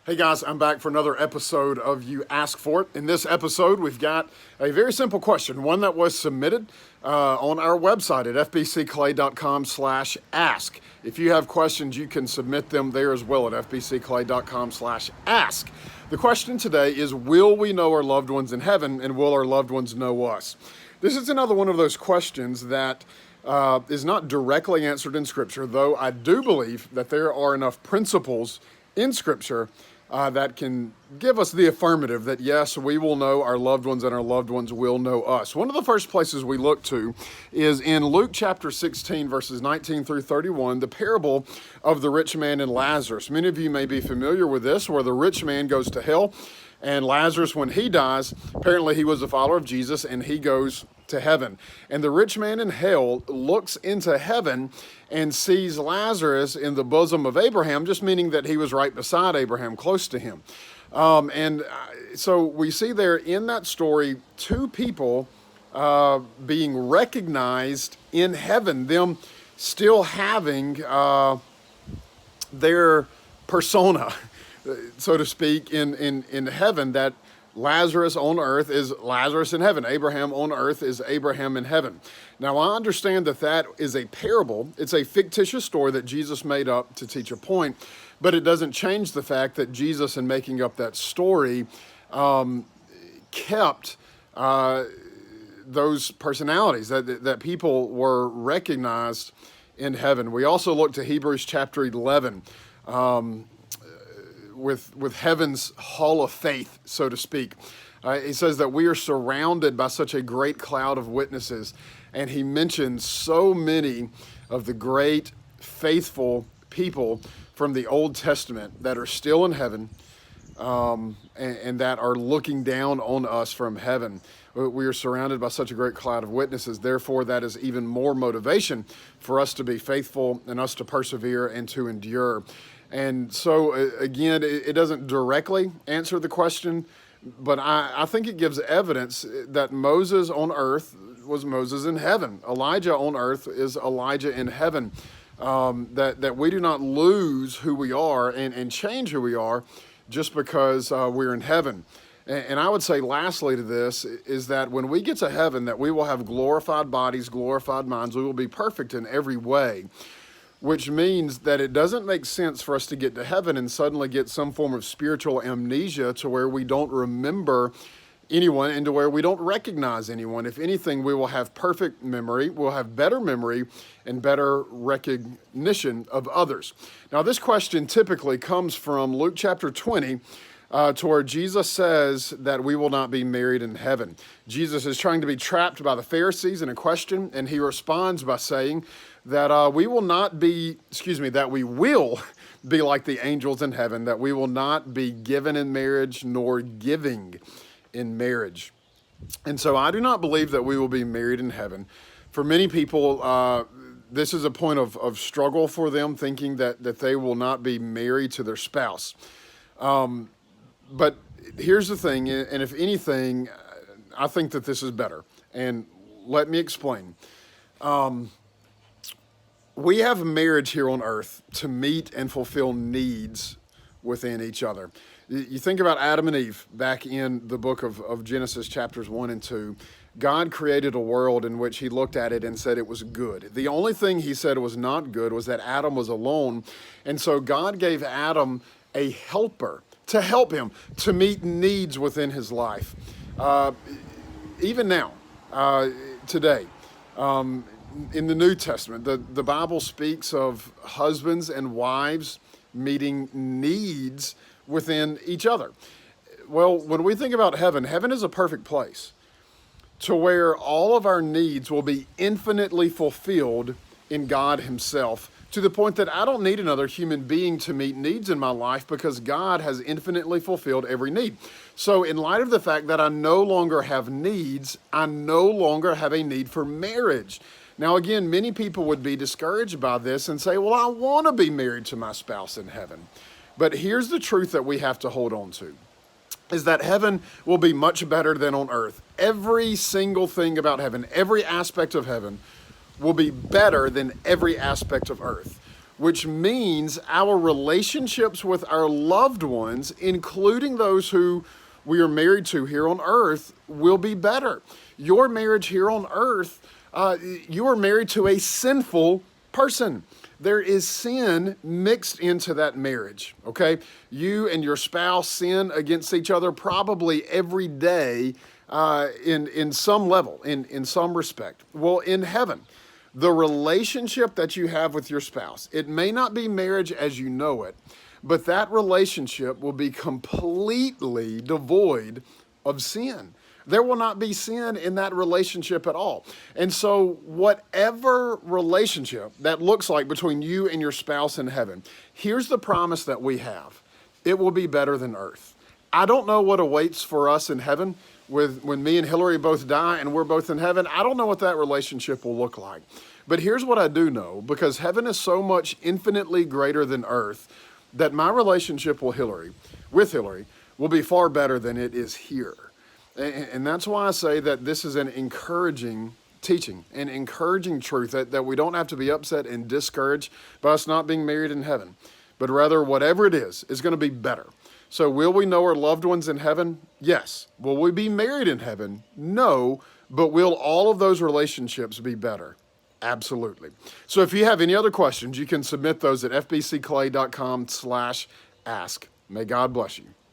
Hey guys, I'm back for another episode of You Ask For It. In this episode, we've got a very simple question, one that was submitted on our website at fbcclay.com/ask. If you have questions, you can submit them there as well at fbcclay.com/ask. The question today is, will we know our loved ones in heaven, and will our loved ones know us? This is another one of those questions that is not directly answered in Scripture, though I do believe that there are enough principles in Scripture that can give us the affirmative that yes, we will know our loved ones and our loved ones will know us. One of the first places we look to is in Luke chapter 16, verses 19 through 31, the parable of the rich man and Lazarus. Many of you may be familiar with this, where the rich man goes to hell, and Lazarus, when he dies, apparently he was a follower of Jesus, and he goes to heaven. And the rich man in hell looks into heaven and sees Lazarus in the bosom of Abraham, just meaning that he was right beside Abraham, close to him. So we see there in that story two people being recognized in heaven, them still having their persona, so to speak, in heaven, that Lazarus on earth is Lazarus in heaven. Abraham on earth is Abraham in heaven. Now, I understand that that is a parable. It's a fictitious story that Jesus made up to teach a point, but it doesn't change the fact that Jesus, in making up that story, kept those personalities, that people were recognized in heaven. We also look to Hebrews chapter 11, with heaven's hall of faith, so to speak. He says that we are surrounded by such a great cloud of witnesses, and he mentions so many of the great faithful people from the Old Testament that are still in heaven, and that are looking down on us from heaven. We are surrounded by such a great cloud of witnesses. Therefore, that is even more motivation for us to be faithful and us to persevere and to endure. And so, again, it doesn't directly answer the question, but I think it gives evidence that Moses on earth was Moses in heaven. Elijah on earth is Elijah in heaven. That we do not lose who we are and change who we are just because we're in heaven. And I would say lastly to this is that when we get to heaven, that we will have glorified bodies, glorified minds. We will be perfect in every way, which means that it doesn't make sense for us to get to heaven and suddenly get some form of spiritual amnesia to where we don't remember anyone and to where we don't recognize anyone. If anything, we will have perfect memory, we'll have better memory and better recognition of others. Now, this question typically comes from Luke chapter 20, to where Jesus says that we will not be married in heaven. Jesus is trying to be trapped by the Pharisees in a question, and he responds by saying that that we will be like the angels in heaven, that we will not be given in marriage nor giving in marriage. And so I do not believe that we will be married in heaven. For many people, this is a point of struggle for them, thinking that they will not be married to their spouse. But here's the thing, and if anything, I think that this is better. And let me explain. We have marriage here on earth to meet and fulfill needs within each other. You think about Adam and Eve back in the book of Genesis chapters 1 and 2. God created a world in which he looked at it and said it was good. The only thing he said was not good was that Adam was alone. And so God gave Adam a helper to help him to meet needs within his life. Even now, today, in the New Testament, the Bible speaks of husbands and wives meeting needs within each other. Well, when we think about heaven, heaven is a perfect place to where all of our needs will be infinitely fulfilled in God himself, to the point that I don't need another human being to meet needs in my life because God has infinitely fulfilled every need. So in light of the fact that I no longer have needs, I no longer have a need for marriage. Now, again, many people would be discouraged by this and say, well, I want to be married to my spouse in heaven. But here's the truth that we have to hold on to, is that heaven will be much better than on earth. Every single thing about heaven, every aspect of heaven will be better than every aspect of earth. which means our relationships with our loved ones, including those who we are married to here on earth, will be better. Your marriage here on earth, you are married to a sinful person. There is sin mixed into that marriage, okay? You and your spouse sin against each other probably every day in some level, in some respect. Well, in heaven, the relationship that you have with your spouse, it may not be marriage as you know it, but that relationship will be completely devoid of sin. There will not be sin in that relationship at all. And so, whatever relationship that looks like between you and your spouse in heaven, here's the promise that we have: it will be better than earth. I don't know what awaits for us in heaven when me and Hillary both die and we're both in heaven. I don't know what that relationship will look like. But here's what I do know: because heaven is so much infinitely greater than earth, that my relationship with Hillary will be far better than it is here. And that's why I say that this is an encouraging teaching, an encouraging truth, that we don't have to be upset and discouraged by us not being married in heaven, but rather whatever it is going to be better. So will we know our loved ones in heaven? Yes. Will we be married in heaven? No. But will all of those relationships be better? Absolutely. So if you have any other questions, you can submit those at fbcclay.com/ask. May God bless you.